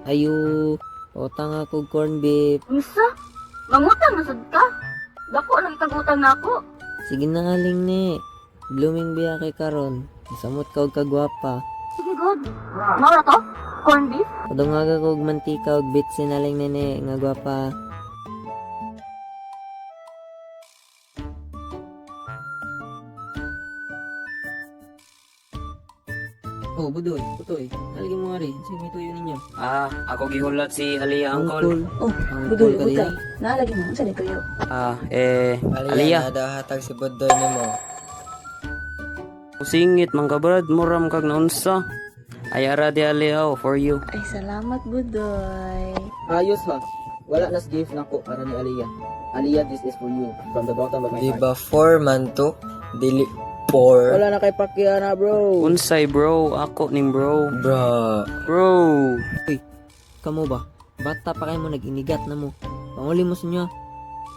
Ayo, utang ako corn beef. Unsa? Mangutang nasad ka? Dako lang kagutang nako. Sige na aling ni. Blooming biya kay karon. Samot ka og kagwapa. Sige god. Mao na to? Corn beef? Padungaga ko og mantika og bitsin aling nene nga gwapa. Oh, budoy, putoy. Aligi mo ari, sige may tuyo ninyo. Ako gihulat si Aliyah, Uncle. Oh, Angkol ka diya. Naalagi mo, unsa ni kayo? Aliyah. nadahatag si budoy nimo. Singit, mang kabrad, muram kag naunsa. Ayara di Aliyah, for you. Ay, salamat, Budoy. Ayos ha. Wala nas gift nako para ni Aliyah. Aliyah, this is for you from the bottom of my heart. Diba 4 man to? Dili 4. Wala na kay pakyana, bro. Unsay bro, ako ning bro. Bro. Bro. Kamo ba? Bata pa kayo mo nag-inigat na mo. Panguli mo sa inyo.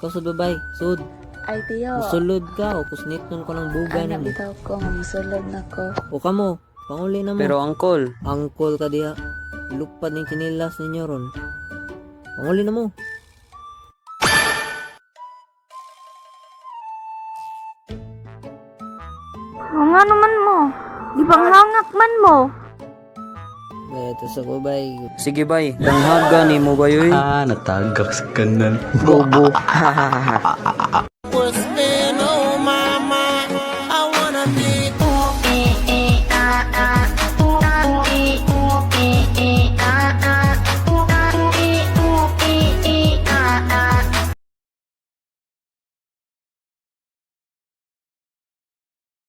Ikaw sa babay, sud. Ay, tiyo. Musulod ka o kusnitnon ko ng buga Ay, na mo. nabitaw ko, mamusulod na ko. O kamo, panguli na mo. Pero Uncle, Angkol ka diha. Lupad ng chinilas ninyo ron. Panguli na mo. Nga naman mo. Di ba hangak man mo? Ito sa babay. sige bay, langhaga ni mo ba yoy? Natagak sa kanan. Bobo.